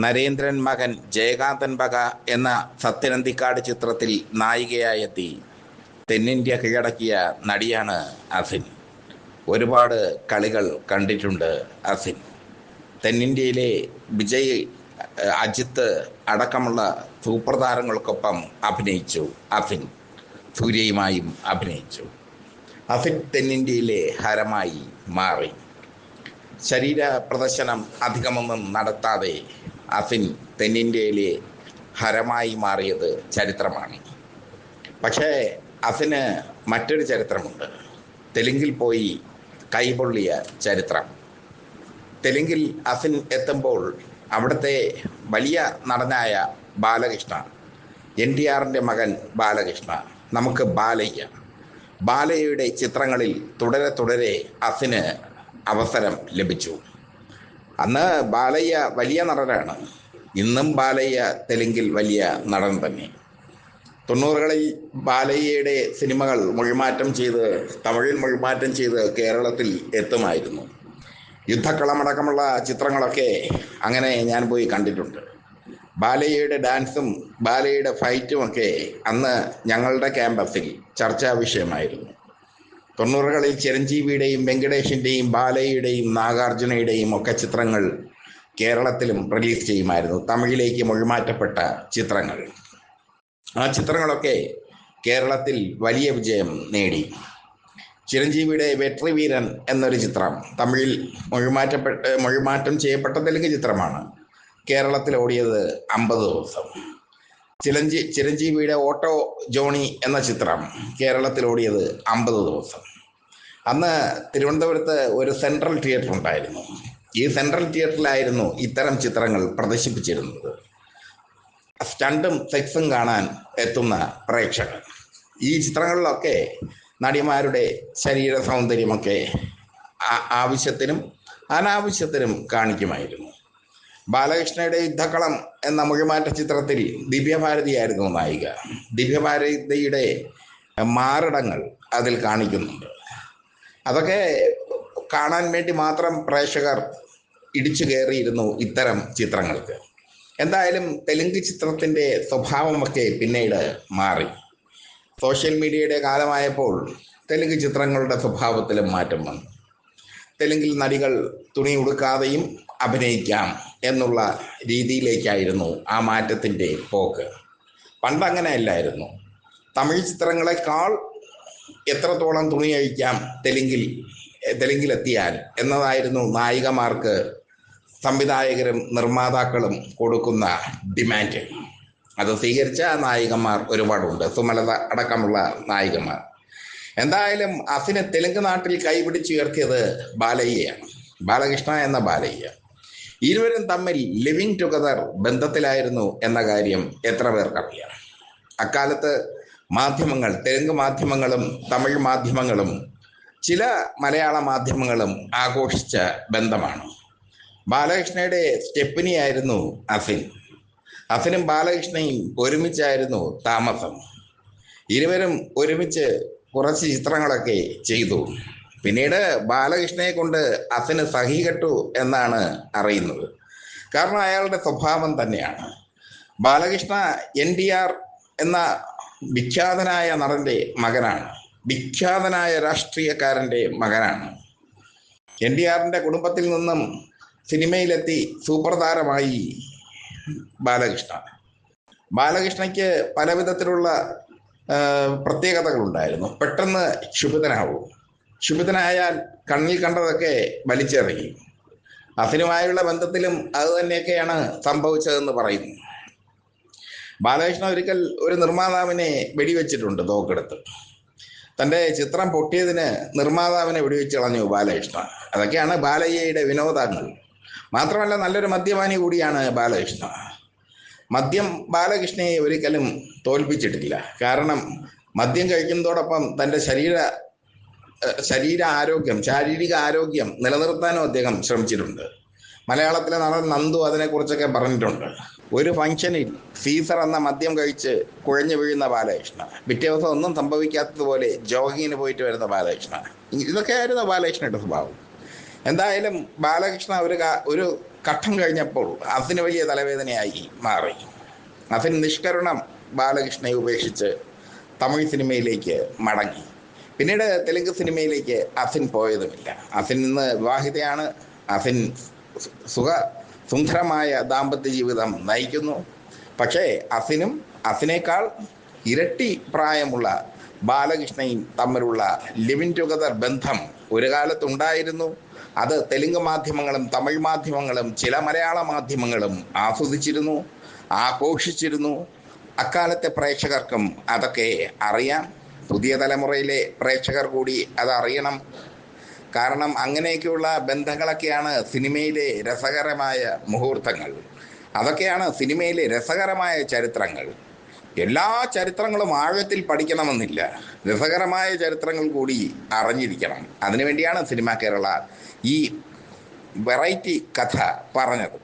നരേന്ദ്രൻ മകൻ ജയകാന്തൻ വക എന്ന സത്യനന്തിക്കാട് ചിത്രത്തിൽ നായികയായെത്തി തെന്നിന്ത്യ കീഴടക്കിയ നടിയാണ് അസിൻ. ഒരുപാട് കളികൾ കണ്ടിട്ടുണ്ട് അസിൻ. തെന്നിന്ത്യയിലെ വിജയ്, അജിത്ത് അടക്കമുള്ള സൂപ്പർ താരങ്ങൾക്കൊപ്പം അഭിനയിച്ചു അസിൻ. സൂര്യയുമായും അഭിനയിച്ചു. അസിൻ തെന്നിന്ത്യയിലെ ഹരമായി മാറി. ശരീര പ്രദർശനം അധികമൊന്നും നടത്താതെ അസിൻ തെന്നിന്ത്യയിലെ ഹരമായി മാറിയത് ചരിത്രമാണ്. പക്ഷേ അസിന് മറ്റൊരു ചരിത്രമുണ്ട്. തെലുങ്കിൽ പോയി കൈപൊള്ളിയ ചരിത്രം. തെലുങ്കിൽ അസിൻ എത്തുമ്പോൾ അവിടുത്തെ വലിയ നടനായ ബാലകൃഷ്ണ, NTRന്റെ മകൻ ബാലകൃഷ്ണ, നമുക്ക് ബാലയ്യയുടെ ചിത്രങ്ങളിൽ തുടരെ തുടരെ അസിന് അവസരം ലഭിച്ചു. അന്ന് ബാലയ്യ വലിയ നടനാണ്. ഇന്നും ബാലയ്യ തെലുങ്കിൽ വലിയ നടൻ തന്നെ. 90കളിൽ ബാലയ്യയുടെ സിനിമകൾ തമിഴിൽ മൊഴിമാറ്റം ചെയ്ത് കേരളത്തിൽ എത്തുമായിരുന്നു. യുദ്ധക്കളമടക്കമുള്ള ചിത്രങ്ങളൊക്കെ അങ്ങനെ ഞാൻ പോയി കണ്ടിട്ടുണ്ട്. ബാലയ്യയുടെ ഡാൻസും ബാലയ്യയുടെ ഫൈറ്റുമൊക്കെ അന്ന് ഞങ്ങളുടെ ക്യാമ്പസിൽ ചർച്ചാ വിഷയമായിരുന്നു. 90കളിൽ ചിരഞ്ജീവിയുടെയും വെങ്കടേഷിൻ്റെയും ബാലയ്യയുടെയും നാഗാർജുനയുടെയും ഒക്കെ ചിത്രങ്ങൾ കേരളത്തിലും റിലീസ് ചെയ്യുമായിരുന്നു. തമിഴിലേക്ക് മൊഴിമാറ്റപ്പെട്ട ചിത്രങ്ങൾ. ആ ചിത്രങ്ങളൊക്കെ കേരളത്തിൽ വലിയ വിജയം നേടി. ചിരഞ്ജീവിയുടെ വെട്രിവീരൻ എന്നൊരു ചിത്രം തമിഴിൽ മൊഴിമാറ്റം ചെയ്യപ്പെട്ട തെലുങ്ക് ചിത്രമാണ്. കേരളത്തിൽ ഓടിയത് 50 ദിവസം. ചിരഞ്ജീവിയുടെ ഓട്ടോ ജോണി എന്ന ചിത്രം കേരളത്തിൽ ഓടിയത് 50 ദിവസം. അന്ന് തിരുവനന്തപുരത്ത് ഒരു സെൻട്രൽ തിയേറ്റർ ഉണ്ടായിരുന്നു. ഈ സെൻട്രൽ തിയേറ്ററിലായിരുന്നു ഇത്തരം ചിത്രങ്ങൾ പ്രദർശിപ്പിച്ചിരുന്നത്. സ്റ്റണ്ടും സെക്സും കാണാൻ എത്തുന്ന പ്രേക്ഷകർ. ഈ ചിത്രങ്ങളിലൊക്കെ നടിമാരുടെ ശരീര സൗന്ദര്യമൊക്കെ ആവശ്യത്തിനും അനാവശ്യത്തിനും കാണിക്കുമായിരുന്നു. ബാലകൃഷ്ണയുടെ യുദ്ധക്കളം എന്ന മൊഴിമാറ്റ ചിത്രത്തിൽ ദിവ്യഭാരതിയായിരുന്നു നായിക. ദിവ്യഭാരതിയുടെ മാറിടങ്ങൾ അതിൽ കാണിക്കുന്നുണ്ട്. അതൊക്കെ കാണാൻ വേണ്ടി മാത്രം പ്രേക്ഷകർ ഇടിച്ചു കയറിയിരുന്നു ഇത്തരം ചിത്രങ്ങൾക്ക്. എന്തായാലും തെലുങ്ക് ചിത്രത്തിൻ്റെ സ്വഭാവമൊക്കെ പിന്നീട് മാറി. സോഷ്യൽ മീഡിയയുടെ കാലമായപ്പോൾ തെലുങ്ക് ചിത്രങ്ങളുടെ സ്വഭാവത്തിലും മാറ്റം വന്നു. തെലുങ്കിൽ നടികൾ തുണി ഉടുക്കാതെയും അഭിനയിക്കാം എന്നുള്ള രീതിയിലേക്കായിരുന്നു ആ മാറ്റത്തിൻ്റെ പോക്ക്. പണ്ടങ്ങനെയല്ലായിരുന്നു. തമിഴ് ചിത്രങ്ങളെക്കാൾ എത്രത്തോളം തുണി അഴിക്കാം തെലുങ്കിലെത്തിയാൽ എന്നതായിരുന്നു നായികമാർക്ക് സംവിധായകരും നിർമ്മാതാക്കളും കൊടുക്കുന്ന ഡിമാൻഡ്. അത് സ്വീകരിച്ച നായികമാർ ഒരുപാടുണ്ട്, സുമലത അടക്കമുള്ള നായികമാർ. എന്തായാലും അസിനെ തെലുങ്ക് നാട്ടിൽ കൈപിടിച്ചുയർത്തിയത് ബാലയ്യയാണ്, ബാലകൃഷ്ണ എന്ന ബാലയ്യ. ഇരുവരും തമ്മിൽ ലിവിങ് ടുഗദർ ബന്ധത്തിലായിരുന്നു എന്ന കാര്യം എത്ര പേർക്കറിയാം? അക്കാലത്ത് മാധ്യമങ്ങൾ, തെലുങ്ക് മാധ്യമങ്ങളും തമിഴ് മാധ്യമങ്ങളും ചില മലയാള മാധ്യമങ്ങളും ആഘോഷിച്ച ബന്ധമാണ്. ബാലകൃഷ്ണയുടെ സ്റ്റെപ്പിനിയായിരുന്നു അസിൻ. അസിനും ബാലകൃഷ്ണയും ഒരുമിച്ചായിരുന്നു താമസം. ഇരുവരും ഒരുമിച്ച് കുറച്ച് ചിത്രങ്ങളൊക്കെ ചെയ്തു. പിന്നീട് ബാലകൃഷ്ണയെ കൊണ്ട് അസിന് സഹികെട്ടു എന്നാണ് അറിയുന്നത്. കാരണം അയാളുടെ സ്വഭാവം തന്നെയാണ്. ബാലകൃഷ്ണ NTR എന്ന വിഖ്യാതനായ നടന്റെ മകനാണ്, വിഖ്യാതനായ രാഷ്ട്രീയക്കാരൻ്റെ മകനാണ്. NTRന്റെ കുടുംബത്തിൽ നിന്നും സിനിമയിലെത്തി സൂപ്പർ താരമായി ബാലകൃഷ്ണയ്ക്ക് പല വിധത്തിലുള്ള പ്രത്യേകതകളുണ്ടായിരുന്നു. പെട്ടെന്ന് ക്ഷുഭിതനായാൽ കണ്ണിൽ കണ്ടതൊക്കെ വലിച്ചെറിയും. അസിനുമായുള്ള ബന്ധത്തിലും അത് തന്നെയൊക്കെയാണ് സംഭവിച്ചതെന്ന് പറയുന്നു. ബാലകൃഷ്ണ ഒരിക്കൽ ഒരു നിർമ്മാതാവിനെ വെടിവെച്ചിട്ടുണ്ട് തോക്കെടുത്ത്. തൻ്റെ ചിത്രം പൊട്ടിയതിന് നിർമ്മാതാവിനെ വെടിവെച്ച് കളഞ്ഞു ബാലകൃഷ്ണ. അതൊക്കെയാണ് ബാലയ്യയുടെ വിനോദങ്ങൾ. മാത്രമല്ല നല്ലൊരു മദ്യപാനി കൂടിയാണ് ബാലകൃഷ്ണ. മദ്യം ബാലകൃഷ്ണയെ ഒരിക്കലും തോൽപ്പിച്ചിട്ടില്ല. കാരണം മദ്യം കഴിക്കുന്നതോടൊപ്പം തൻ്റെ ശാരീരിക ആരോഗ്യം നിലനിർത്താനും അദ്ദേഹം ശ്രമിച്ചിട്ടുണ്ട്. മലയാളത്തിലെ നടൻ നന്ദു അതിനെക്കുറിച്ചൊക്കെ പറഞ്ഞിട്ടുണ്ട്. ഒരു ഫംഗ്ഷനിൽ സീസർ എന്ന മദ്യം കഴിച്ച് കുഴഞ്ഞു വീഴുന്ന ബാലകൃഷ്ണ, പിറ്റേ ദിവസം ഒന്നും സംഭവിക്കാത്തതുപോലെ ജോഗിങ്ങിന് പോയിട്ട് വരുന്ന ബാലകൃഷ്ണ. ഇതൊക്കെയായിരുന്നു ബാലകൃഷ്ണയുടെ സ്വഭാവം. എന്തായാലും ബാലകൃഷ്ണ ഒരു ഘട്ടം കഴിഞ്ഞപ്പോൾ അതിന് വലിയ തലവേദനയായി മാറി. അതിന് നിഷ്കരുണം ബാലകൃഷ്ണയെ ഉപേക്ഷിച്ച് തമിഴ് സിനിമയിലേക്ക് മടങ്ങി. പിന്നീട് തെലുങ്ക് സിനിമയിലേക്ക് അസിൻ പോയതുമില്ല. അസിൻ ഇന്ന് വിവാഹിതയാണ്. അസിൻ സുന്ദരമായ ദാമ്പത്യ ജീവിതം നയിക്കുന്നു. പക്ഷേ അസിനേക്കാൾ ഇരട്ടി പ്രായമുള്ള ബാലകൃഷ്ണയും തമ്മിലുള്ള ലിവിൻ ടുഗദർ ബന്ധം ഒരു കാലത്തുണ്ടായിരുന്നു. അത് തെലുങ്ക് മാധ്യമങ്ങളും തമിഴ് മാധ്യമങ്ങളും ചില മലയാള മാധ്യമങ്ങളും ആസ്വദിച്ചിരുന്നു, ആഘോഷിച്ചിരുന്നു. അക്കാലത്തെ പ്രേക്ഷകർക്കും അതൊക്കെ അറിയാം. പുതിയ തലമുറയിലെ പ്രേക്ഷകർ കൂടി അതറിയണം. കാരണം അങ്ങനെയൊക്കെയുള്ള ബന്ധങ്ങളൊക്കെയാണ് സിനിമയിലെ രസകരമായ മുഹൂർത്തങ്ങൾ. അതൊക്കെയാണ് സിനിമയിലെ രസകരമായ ചരിത്രങ്ങൾ. എല്ലാ ചരിത്രങ്ങളും ആഴത്തിൽ പഠിക്കണമെന്നില്ല. രസകരമായ ചരിത്രങ്ങൾ കൂടി അറിഞ്ഞിരിക്കണം. അതിനുവേണ്ടിയാണ് സിനിമ കേരള ഈ വെറൈറ്റി കഥ പറഞ്ഞത്.